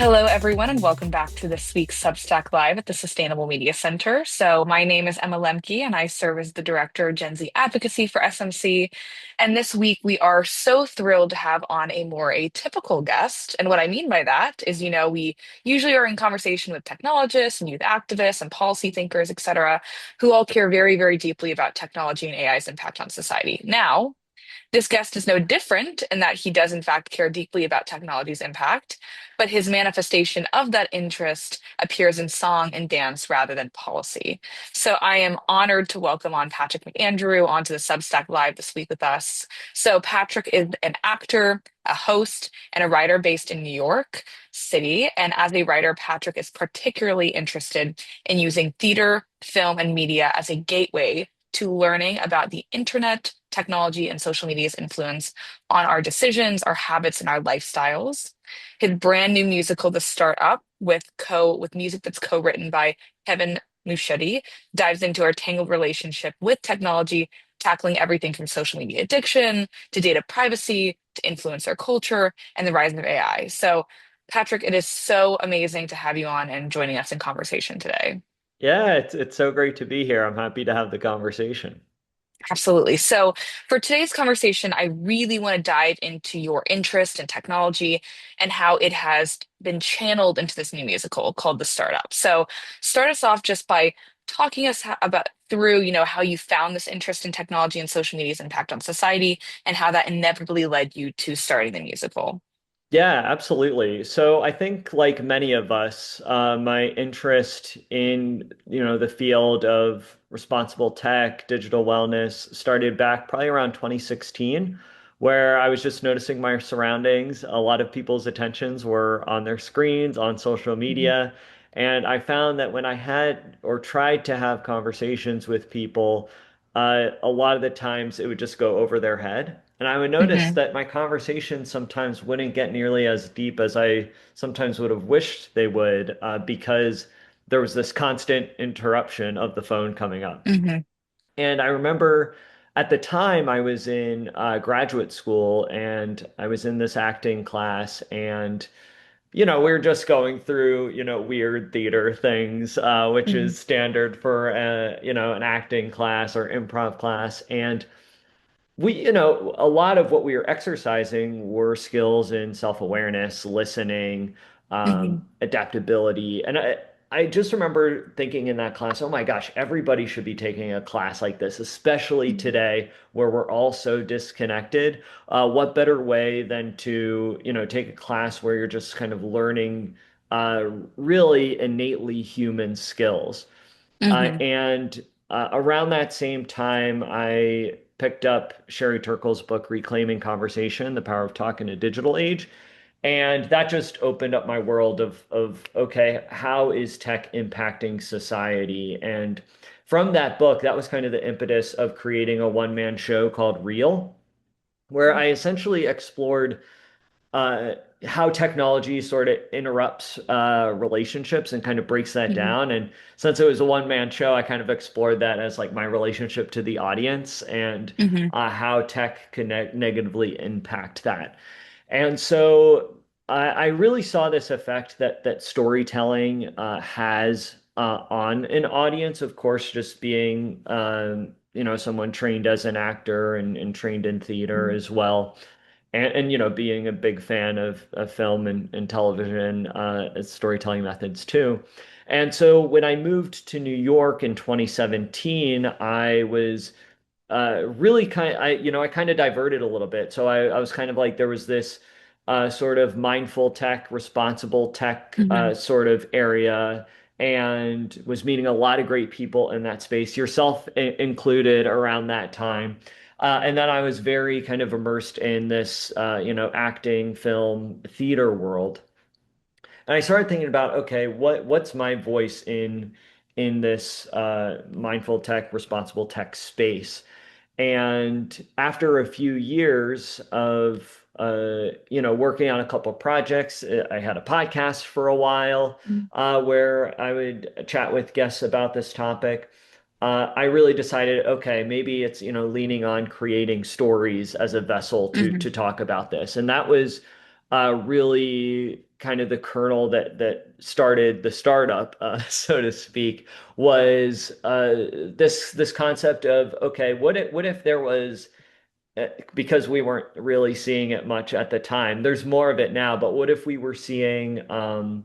Hello, everyone, and welcome back to this week's Substack Live at the Sustainable Media Center. So, my name is Emma Lemke, and I serve as the Director of Gen Z Advocacy for SMC. And this week, we are so thrilled to have on a more atypical guest. And what I mean by that is, we usually are in conversation with technologists and youth activists and policy thinkers, et cetera, who all care very, very deeply about technology and AI's impact on society. Now, this guest is no different in that he does, in fact, care deeply about technology's impact, but his manifestation of that interest appears in song and dance rather than policy. So I am honored to welcome on Patrick McAndrew onto the Substack Live this week with us. So Patrick is an actor, a host, and a writer based in New York City. And as a writer, Patrick is particularly interested in using theater, film, and media as a gateway to learning about the internet, technology, and social media's influence on our decisions, our habits, and our lifestyles. His brand new musical, The Startup, with music that's co-written by Kevin Muschetti, dives into our tangled relationship with technology, tackling everything from social media addiction to data privacy to influencer culture and the rise of AI. So, Patrick, it is so amazing to have you on and joining us in conversation today. Yeah, it's so great to be here. I'm happy to have the conversation. Absolutely. So, for today's conversation, I really want to dive into your interest in technology and how it has been channeled into this new musical called The Startup. So, start us off just by talking us about through, how you found this interest in technology and social media's impact on society and how that inevitably led you to starting the musical. Yeah, absolutely. So I think like many of us, my interest in, the field of responsible tech, digital wellness started back probably around 2016, where I was just noticing my surroundings. A lot of people's attentions were on their screens, on social Mhm. media. And I found that when I had or tried to have conversations with people, a lot of the times it would just go over their head. And I would notice Mhm. that my conversations sometimes wouldn't get nearly as deep as I sometimes would have wished they would, because there was this constant interruption of the phone coming up. Mhm. And I remember at the time I was in graduate school and I was in this acting class and we were just going through, weird theater things, which Mhm. is standard for, an acting class or improv class. And a lot of what we were exercising were skills in self-awareness, listening, Mhm. adaptability. And I just remember thinking in that class, oh my gosh, everybody should be taking a class like this, especially Mhm. today where we're all so disconnected. What better way than to, take a class where you're just kind of learning really innately human skills. Mhm. And around that same time, I picked up Sherry Turkle's book, Reclaiming Conversation: The Power of Talk in a Digital Age. And that just opened up my world of okay, how is tech impacting society? And from that book, that was kind of the impetus of creating a one-man show called Real, where I essentially explored uh, how technology sort of interrupts relationships and kind of breaks that Mhm. down. And since it was a one-man show, I kind of explored that as like my relationship to the audience and Mhm. how tech can negatively impact that. And so I really saw this effect that storytelling has on an audience. Of course, just being someone trained as an actor and trained in theater Mhm. as well and being a big fan of film and television as storytelling methods too. And so when I moved to New York in 2017, I was really I kind of diverted a little bit. So I was kind of like there was this sort of mindful tech, responsible tech Mhm. sort of area, and was meeting a lot of great people in that space, yourself included, around that time. And then I was very kind of immersed in this, acting, film, theater world. And I started thinking about, okay, what's my voice in this mindful tech, responsible tech space? And after a few years of working on a couple of projects, I had a podcast for a while where I would chat with guests about this topic. I really decided, okay, maybe it's leaning on creating stories as a vessel to Mhm. talk about this, and that was really kind of the kernel that started the startup, so to speak, was this concept of, okay, what if there was, because we weren't really seeing it much at the time. There's more of it now, but what if we were seeing, well,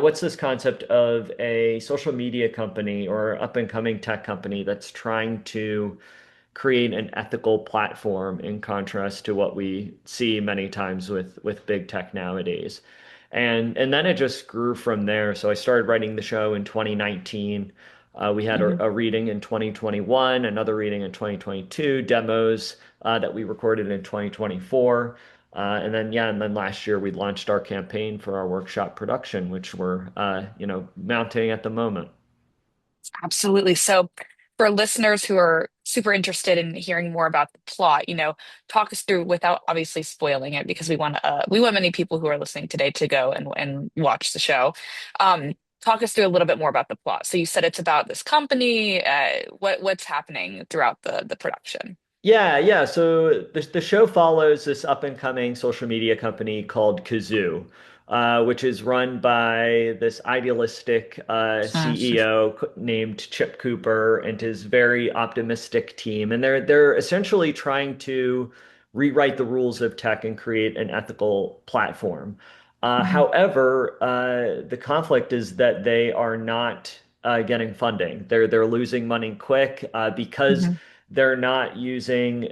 what's this concept of a social media company or up and coming tech company that's trying to create an ethical platform in contrast to what we see many times with big tech nowadays. And then it just grew from there. So I started writing the show in 2019. We had Mhm. a reading in 2021, another reading in 2022, demos that we recorded in 2024. And then last year we launched our campaign for our workshop production, which we're mounting at the moment. Absolutely. So, for listeners who are super interested in hearing more about the plot, talk us through without obviously spoiling it, because we want many people who are listening today to go and watch the show. Talk us through a little bit more about the plot. So, you said it's about this company. What's happening throughout the production? Yeah, yeah. So the show follows this up and coming social media company called Kazoo, which is run by this idealistic CEO named Chip Cooper and his very optimistic team. And they're essentially trying to rewrite the rules of tech and create an ethical platform. Mhm. However, the conflict is that they are not getting funding. They're losing money quick because Mhm. they're not using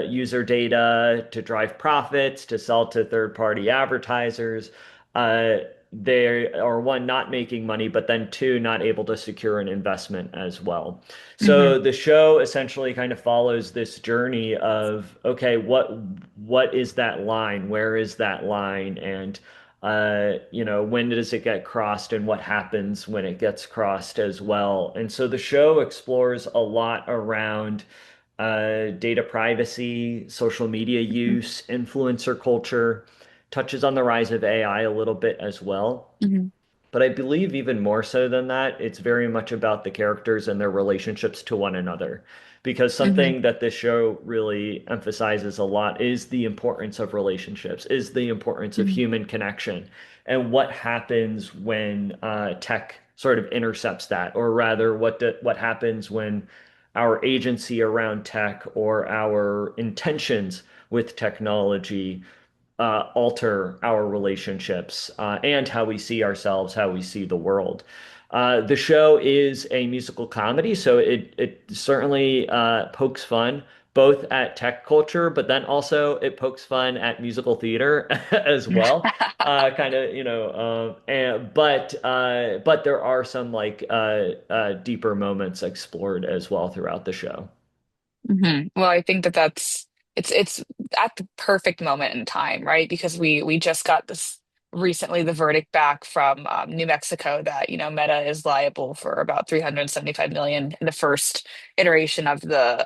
user data to drive profits, to sell to third-party advertisers. Uh, they are, one, not making money, but then two, not able to secure an investment as well. Mhm. So the show essentially kind of follows this journey of, okay, what is that line? Where is that line? And when does it get crossed and what happens when it gets crossed as well? And so the show explores a lot around data privacy, social media Mhm. use, influencer culture, touches on the rise of AI a little bit as well. Mhm. But I believe even more so than that, it's very much about the characters and their relationships to one another. Because Mhm. something that this show really emphasizes a lot is the importance of relationships, is the importance of Mhm. human connection, and what happens when tech sort of intercepts that, or rather, what happens when our agency around tech or our intentions with technology alter our relationships and how we see ourselves, how we see the world. The show is a musical comedy, so it certainly pokes fun both at tech culture, but then also it pokes fun at musical theater as well. Kind of, but there are some like deeper moments explored as well throughout the show. Well, I think that it's at the perfect moment in time, right? Because we just got this recently the verdict back from New Mexico that Meta is liable for about 375 million in the first iteration of the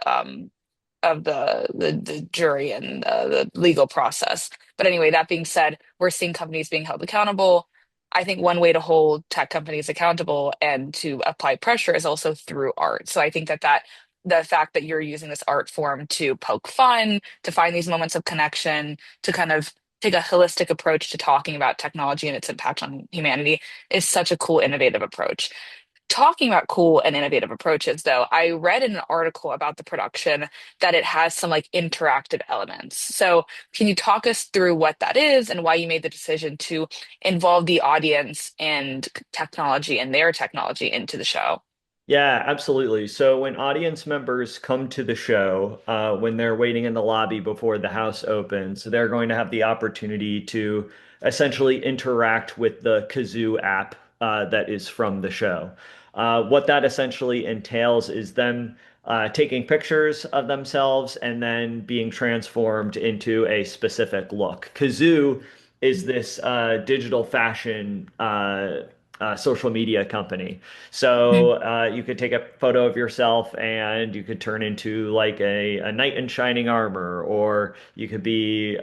jury and the legal process. But anyway, that being said, we're seeing companies being held accountable. I think one way to hold tech companies accountable and to apply pressure is also through art. So I think that the fact that you're using this art form to poke fun, to find these moments of connection, to kind of take a holistic approach to talking about technology and its impact on humanity is such a cool, innovative approach. Talking about cool and innovative approaches, though, I read in an article about the production that it has some like interactive elements. So, can you talk us through what that is and why you made the decision to involve the audience and technology and their technology into the show? Yeah, absolutely. So when audience members come to the show, when they're waiting in the lobby before the house opens, they're going to have the opportunity to essentially interact with the Kazoo app that is from the show. What that essentially entails is them taking pictures of themselves and then being transformed into a specific look. Kazoo is this digital fashion social media company. Mhm. So you could take a photo of yourself and you could turn into like a knight in shining armor, or you could be,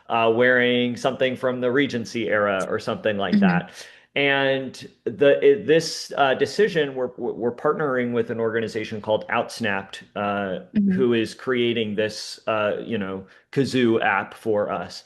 wearing something from the Regency era or something like Mhm. that. And this decision, we're partnering with an organization called Outsnapped, Mhm. who is creating this, Kazoo app for us.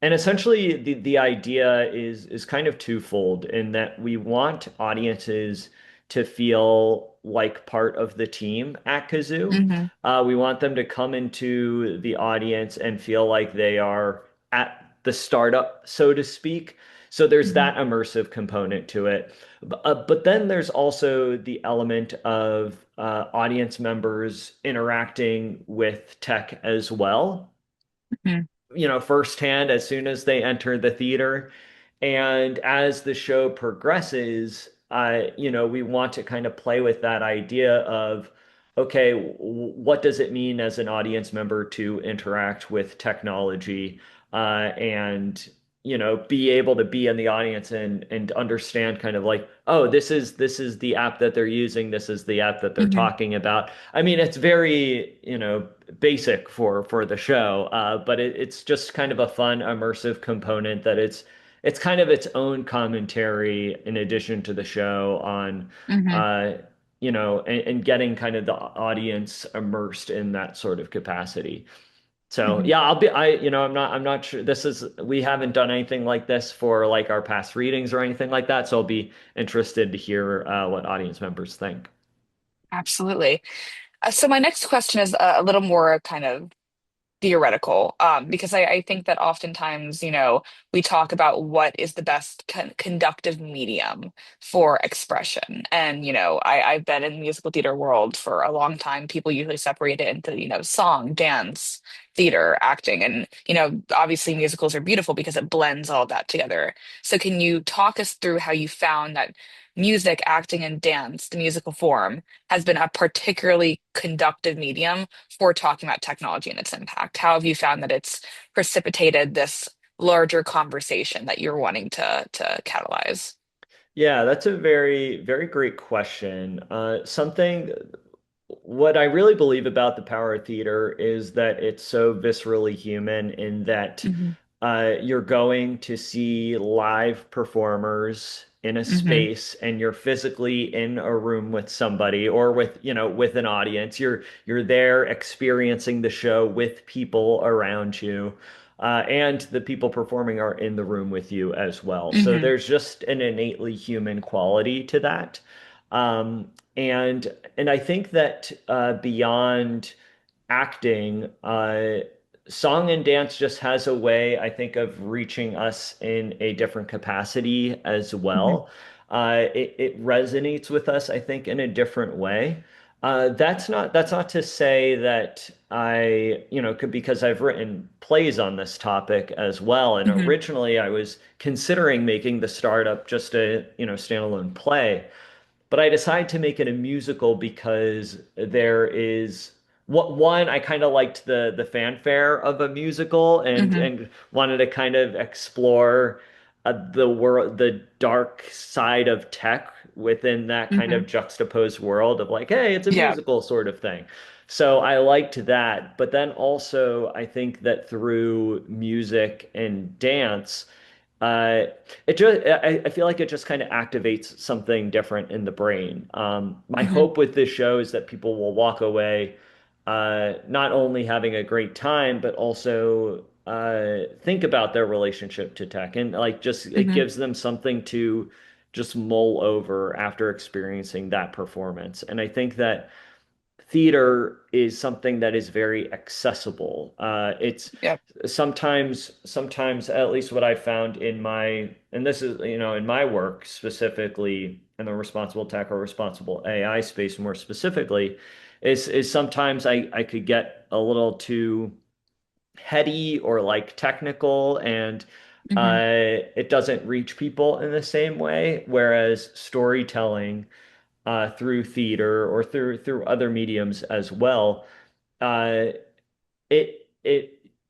And essentially, the idea is kind of twofold in that we want audiences to feel like part of the team at Kazoo. Hmm. We want them to come into the audience and feel like they are at the startup, so to speak. So there's Hmm. that immersive component to it. But then there's also the element of audience members interacting with tech as well, Hmm. firsthand as soon as they enter the theater. And as the show progresses, we want to kind of play with that idea of, okay, what does it mean as an audience member to interact with technology, and be able to be in the audience and understand kind of like, oh, this is the app that they're using, this is the app that they're Hmm. talking about. I mean, it's very, basic for the show, but it's just kind of a fun immersive component that it's kind of its own commentary in addition to the show on, Hmm. uh, and getting kind of the audience immersed in that sort of capacity. So Hmm. yeah, I'm not sure we haven't done anything like this for like our past readings or anything like that. So I'll be interested to hear what audience members think. Absolutely. So my next question is a little more kind of theoretical, because I think that oftentimes, we talk about what is the best conductive medium for expression. And, I've been in the musical theater world for a long time. People usually separate it into, song, dance, theater, acting. And, obviously musicals are beautiful because it blends all of that together. So can you talk us through how you found that music, acting, and dance, the musical form, has been a particularly conductive medium for talking about technology and its impact? How have you found that it's precipitated this larger conversation that you're wanting to catalyze? Yeah, that's a very, very great question. What I really believe about the power of theater is that it's so viscerally human in that Hmm. you're going to see live performers in a Hmm. space and you're physically in a room with somebody or with an audience. You're there experiencing the show with people around you. And the people performing are in the room with you as well. So Hmm. there's just an innately human quality to that. Um, and I think that beyond acting, song and dance just has a way, I think, of reaching us in a different capacity as Hmm. well. It resonates with us, I think, in a different way. That's not to say that because I've written plays on this topic as well. And Hmm. originally I was considering making the startup just a, standalone play. But I decided to make it a musical because there is one, I kind of liked the fanfare of a musical Hmm. and wanted to kind of explore the dark side of tech within that kind Hmm. of juxtaposed world of like, hey, it's a Yeah. musical sort of thing. So I liked that. But then also I think that through music and dance, uh, I feel like it just kind of activates something different in the brain. My Hmm. hope with this show is that people will walk away not only having a great time, but also think about their relationship to tech and like just it Hmm. gives them something to just mull over after experiencing that performance. And I think that theater is something that is very accessible. It's Yep. sometimes, at least what I found and this is, in my work specifically in the responsible tech or responsible AI space more specifically, is sometimes I could get a little too heady or like technical and Hmm. it doesn't reach people in the same way, whereas storytelling through theater or through other mediums as well. Uh, it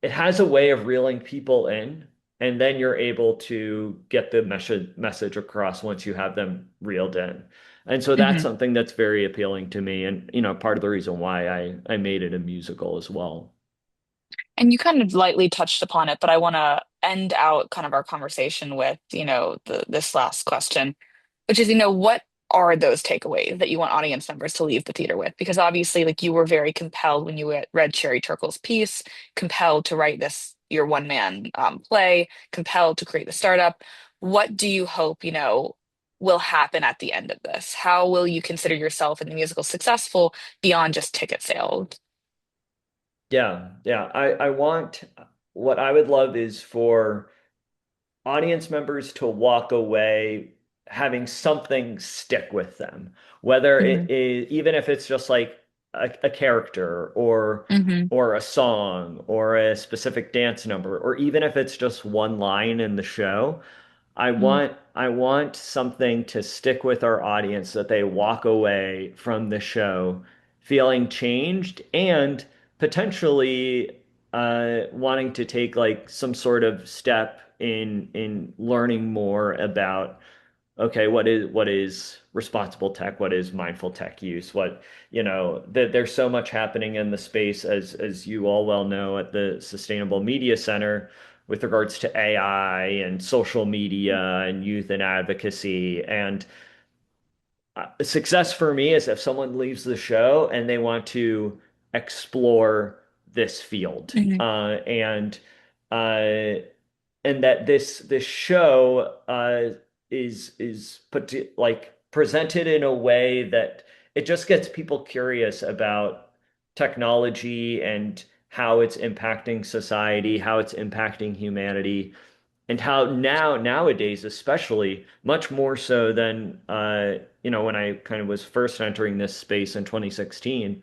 has a way of reeling people in, and then you're able to get the message across once you have them reeled in. And so that's Hmm. something that's very appealing to me, and part of the reason why I made it a musical as well. And you kind of lightly touched upon it, but I want to end out kind of our conversation with, this last question, which is, what are those takeaways that you want audience members to leave the theater with? Because obviously, like, you were very compelled when you read Sherry Turkle's piece, compelled to write this your one man play, compelled to create the startup. What do you hope, will happen at the end of this? How will you consider yourself in the musical successful beyond just ticket sales? Yeah, yeah. I want what I would love is for audience members to walk away having something stick with them, whether Hmm. it is even if it's just like a character Hmm. or a song or a specific dance number, or even if it's just one line in the show. I want something to stick with our audience that they walk away from the show feeling changed and potentially wanting to take like some sort of step in learning more about okay, what is responsible tech? What is mindful tech use? There's so much happening in the space as you all well know at the Sustainable Media Center with regards to AI and social media and youth and advocacy. And success for me is if someone leaves the show and they want to explore this field. Hmm. Uh, and that this show is like presented in a way that it just gets people curious about technology and how it's impacting society, how it's impacting humanity, and how nowadays, especially much more so than when I kind of was first entering this space in 2016.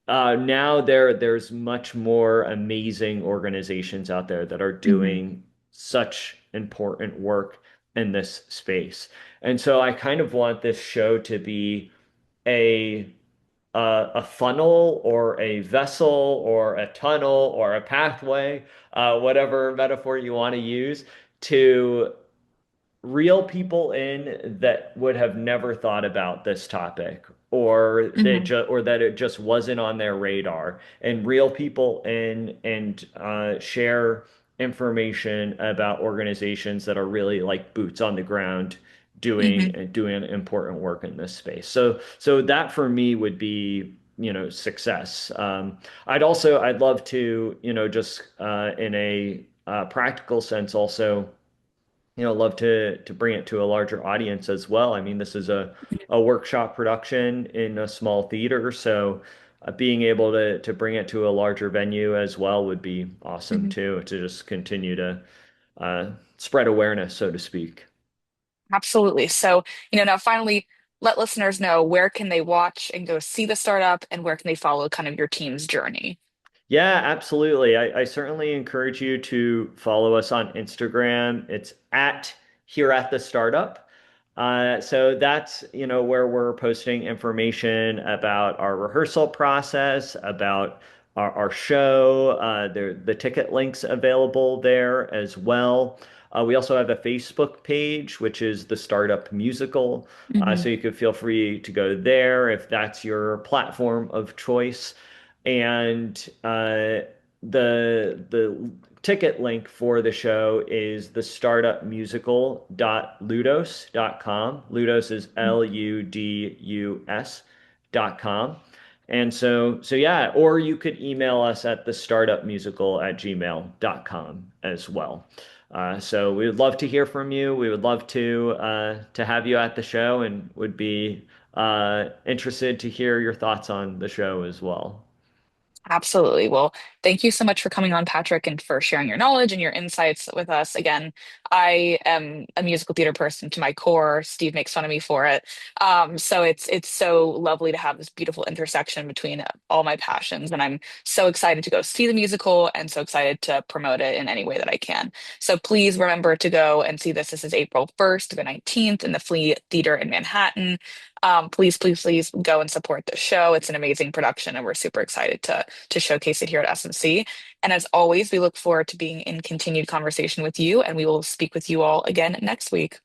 Now there's much more amazing organizations out there that are Hmm. doing such important work in this space. And so I kind of want this show to be a a funnel or a vessel or a tunnel or a pathway, whatever metaphor you want to use, to real people in that would have never thought about this topic Hmm. or that it just wasn't on their radar and real people in and share information about organizations that are really like boots on the ground Hmm. doing important work in this space. So that for me would be success. I'd love to just in a practical sense also love to bring it to a larger audience as well. I mean, this is a workshop production in a small theater, so being able to bring it to a larger venue as well would be awesome Hmm. too, to just continue to spread awareness, so to speak. Absolutely. So, now finally, let listeners know where can they watch and go see the startup and where can they follow kind of your team's journey. Yeah, absolutely. I certainly encourage you to follow us on Instagram. It's at here at the startup. So that's, where we're posting information about our rehearsal process, about our show. The ticket links available there as well. We also have a Facebook page, which is the Startup Musical. Hmm. So you could feel free to go there if that's your platform of choice. And the ticket link for the show is the startupmusical.ludos.com. Ludos is Ludus.com. And so yeah, or you could email us at the startupmusical@gmail.com as well. So we would love to hear from you. We would love to have you at the show and would be interested to hear your thoughts on the show as well. Absolutely. Well, thank you so much for coming on, Patrick, and for sharing your knowledge and your insights with us. Again, I am a musical theater person to my core. Steve makes fun of me for it. So it's so lovely to have this beautiful intersection between all my passions, and I'm so excited to go see the musical and so excited to promote it in any way that I can. So please remember to go and see this. This is April 1st to the 19th in the Flea Theater in Manhattan. Please, please, please go and support the show. It's an amazing production, and we're super excited to showcase it here at SMC. And as always, we look forward to being in continued conversation with you, and we will speak with you all again next week.